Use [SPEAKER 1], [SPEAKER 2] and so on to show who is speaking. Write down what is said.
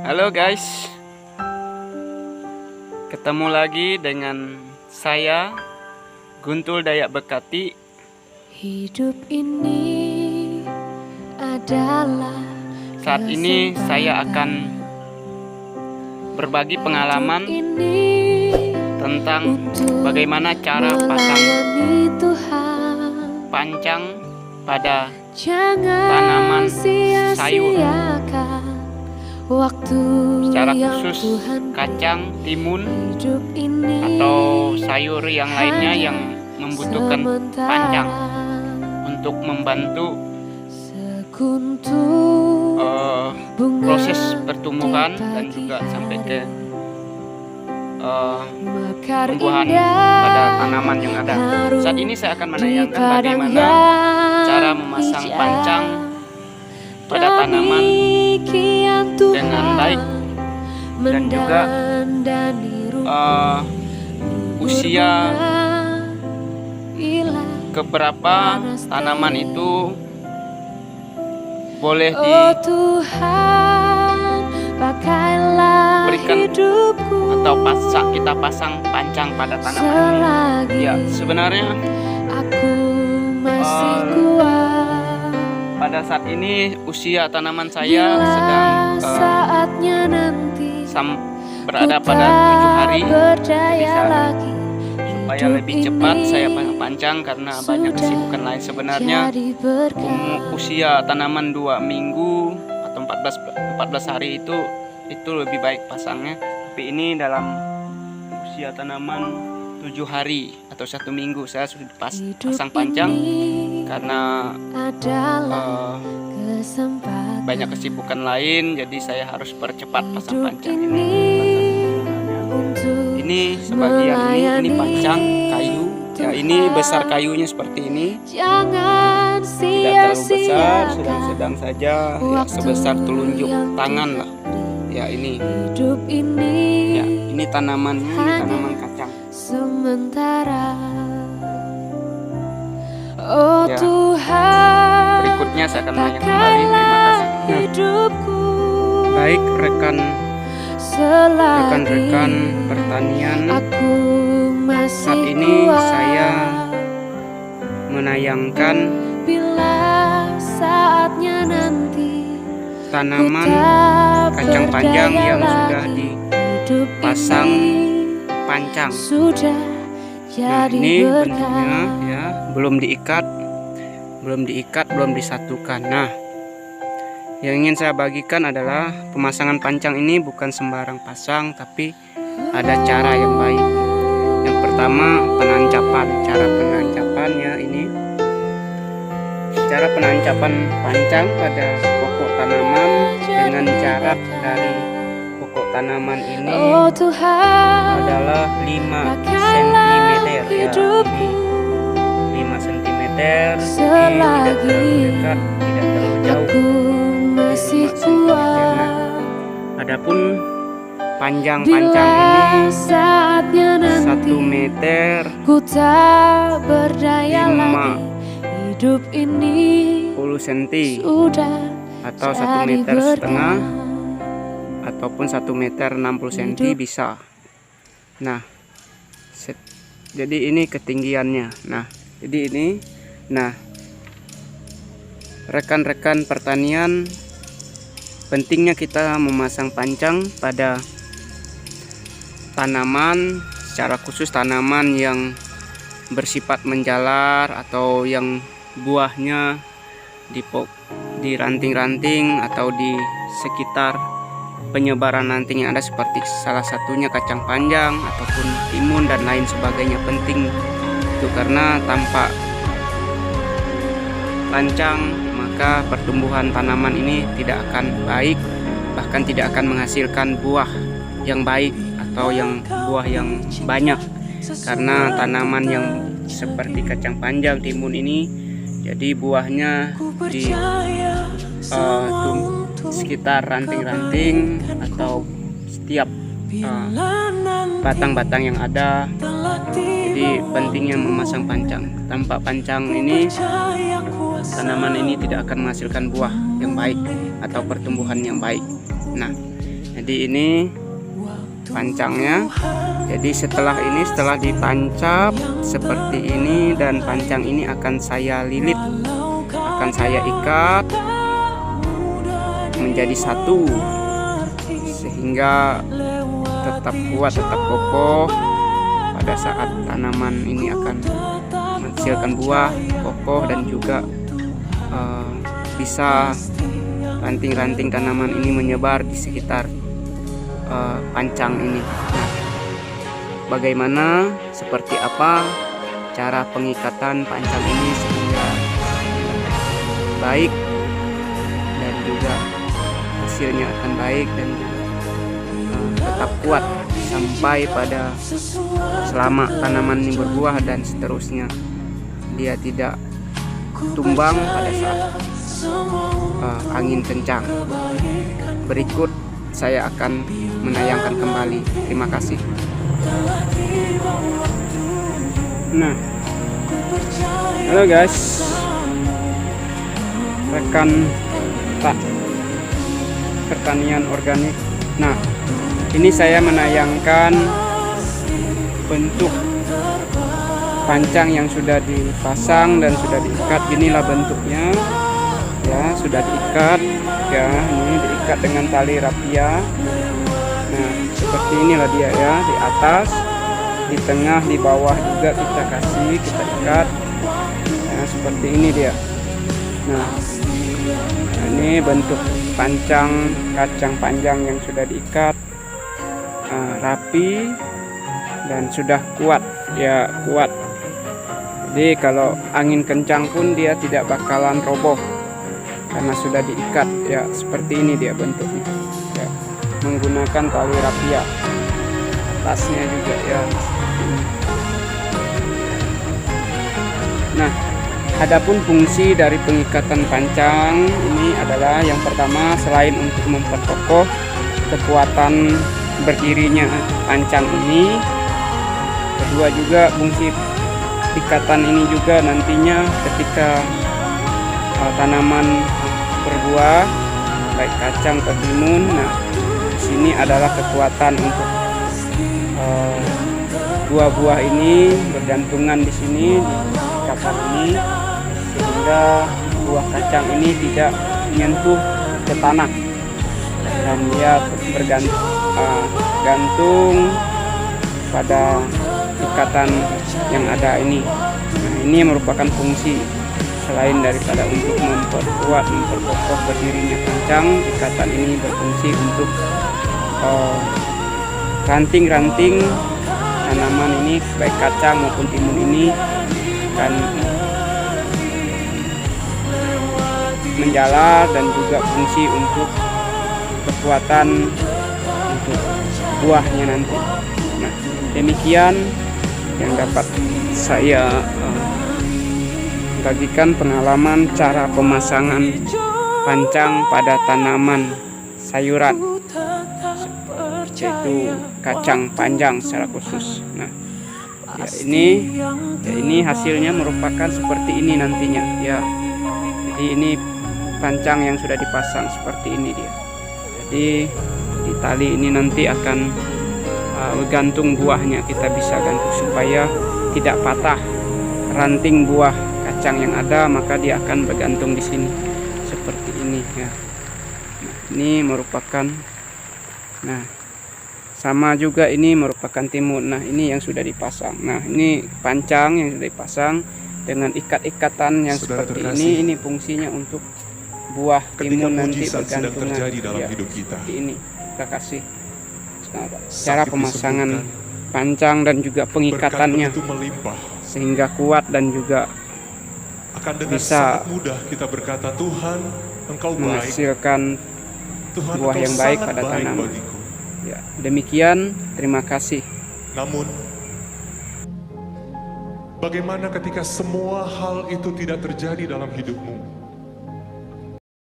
[SPEAKER 1] Halo guys, ketemu lagi dengan saya Guntul Dayak Bekati.
[SPEAKER 2] Hidup ini adalah
[SPEAKER 1] Saat ini saya akan berbagi pengalaman tentang bagaimana cara pasang pancang pada tanaman sayur, secara khusus kacang, timun, atau sayur yang lainnya yang membutuhkan pancang untuk membantu proses pertumbuhan dan juga sampai ke tumbuhan pada tanaman yang ada. Saat ini saya akan menayangkan bagaimana cara memasang pancang pada tanaman dengan baik dan juga usia keberapa tanaman itu boleh diberikan atau kita pasang pancang pada tanaman ini. Ya, sebenarnya pada saat ini usia tanaman saya sedang berada pada 7 hari. Jadi supaya lebih cepat saya pancang karena banyak kesibukan lain. Sebenarnya usia tanaman 2 minggu atau 14 hari itu lebih baik pasangnya. Tapi ini dalam usia tanaman 7 hari atau 1 minggu saya sudah pasang pancang karena banyak kesibukan lain, jadi saya harus percepat pasang pancang ini. Ini sebagian ini pancang kayu. Ya, ini besar kayunya seperti ini. Tidak terlalu besar, sedang-sedang saja, ya, sebesar telunjuk tangan lah. Ya, ini. Ya, ini tanamannya, ini tanaman kacang. Ya. Berikutnya saya akan nanya kembali. Terima kasih. Baik rekan-rekan pertanian, saat ini saya menayangkan tanaman kacang panjang yang sudah dipasang pancang. Nah, ini bentuknya ya, belum diikat, belum disatukan. Nah, yang ingin saya bagikan adalah pemasangan pancang ini bukan sembarang pasang, tapi ada cara yang baik. Yang pertama, penancapan. Cara penancapannya ini, cara penancapan pancang pada pokok tanaman dengan jarak dari pokok tanaman ini adalah 5 cm ya. Ini 5 cm, jadi tidak terlalu dekat, tidak terlalu jauh. Adapun panjang pancang ini 1 meter 50 cm atau 1,5 meter ataupun 1,60 meter bisa. Nah, jadi ini ketinggiannya. Nah, jadi ini. Nah, rekan-rekan pertanian, pentingnya kita memasang pancang pada tanaman, secara khusus tanaman yang bersifat menjalar atau yang buahnya di ranting-ranting atau di sekitar penyebaran ranting yang ada, seperti salah satunya kacang panjang ataupun timun dan lain sebagainya. Penting itu karena tanpa pancang maka pertumbuhan tanaman ini tidak akan baik, bahkan tidak akan menghasilkan buah yang baik atau buah yang banyak, karena tanaman yang seperti kacang panjang, timun ini jadi buahnya di sekitar ranting-ranting atau setiap batang-batang yang ada. Jadi pentingnya memasang pancang. Tanpa pancang ini tanaman ini tidak akan menghasilkan buah yang baik atau pertumbuhan yang baik. Nah, jadi ini pancangnya. Jadi setelah ditancap seperti ini, dan pancang ini akan saya lilit, akan saya ikat menjadi satu sehingga tetap kuat, tetap kokoh pada saat tanaman ini akan menghasilkan buah kokoh, dan juga bisa ranting-ranting tanaman ini menyebar di sekitar pancang ini. Nah, bagaimana, seperti apa cara pengikatan pancang ini sehingga baik dan juga hasilnya akan baik dan juga tetap kuat sampai pada selama tanaman ini berbuah dan seterusnya, dia tidak tumbang pada saat angin kencang. Berikut saya akan menayangkan kembali. Terima kasih. Nah, halo guys, rekan pertanian organik. Nah, ini saya menayangkan bentuk pancang yang sudah dipasang dan sudah diikat. Inilah bentuknya, ya, sudah diikat, ya, ini diikat dengan tali rapia. Nah, seperti inilah dia, ya, di atas, di tengah, di bawah juga kita ikat. Nah, seperti ini dia. Nah, ini bentuk pancang kacang panjang yang sudah diikat, rapi dan sudah kuat, ya, kuat. Jadi kalau angin kencang pun dia tidak bakalan roboh karena sudah diikat, ya, seperti ini dia bentuknya, ya, menggunakan tali rapia. Atasnya juga, ya. Nah, adapun fungsi dari pengikatan pancang ini adalah yang pertama, selain untuk memperkokoh kekuatan berdirinya pancang ini, kedua juga fungsi ikatan ini juga nantinya ketika tanaman berbuah baik kacang atau timun. Nah, di sini adalah kekuatan untuk buah-buah ini bergantungan di sini di ikatan ini, sehingga buah kacang ini tidak menyentuh ke tanah dan dia bergantung pada ikatan yang ada ini. Nah, ini merupakan fungsi selain daripada untuk memperkuat, memperkokoh berdirinya pancang. Ikatan ini berfungsi untuk ranting-ranting tanaman ini baik kacang maupun timun ini akan menjalar, dan juga fungsi untuk kekuatan untuk buahnya nanti. Nah, demikian yang dapat saya bagikan pengalaman cara pemasangan pancang pada tanaman sayuran, yaitu kacang panjang secara khusus. Nah, ya, ini hasilnya merupakan seperti ini nantinya, ya. Jadi ini pancang yang sudah dipasang seperti ini dia. Jadi di tali ini nanti akan bergantung buahnya, kita bisa gantung supaya tidak patah ranting buah kacang yang ada, maka dia akan bergantung di sini seperti ini, ya. Nah, ini merupakan, nah, sama juga ini merupakan timun. Nah, ini yang sudah dipasang. Nah, ini pancang yang sudah dipasang dengan ikat-ikatan yang seperti ini fungsinya untuk buah timun nanti bergantungan, ya, seperti ini. Terima kasih. Nah, cara pemasangan pancang dan juga pengikatannya sehingga kuat dan juga
[SPEAKER 3] akan dengan
[SPEAKER 1] bisa
[SPEAKER 3] sangat mudah kita berkata, Tuhan, Engkau baik,
[SPEAKER 1] menghasilkan
[SPEAKER 3] Tuhan,
[SPEAKER 1] buah
[SPEAKER 3] Engkau
[SPEAKER 1] yang baik
[SPEAKER 3] sangat
[SPEAKER 1] pada
[SPEAKER 3] baik
[SPEAKER 1] tanaman.
[SPEAKER 3] bagiku.
[SPEAKER 1] Ya, demikian, terima kasih.
[SPEAKER 3] Namun, bagaimana ketika semua hal itu tidak terjadi dalam hidupmu?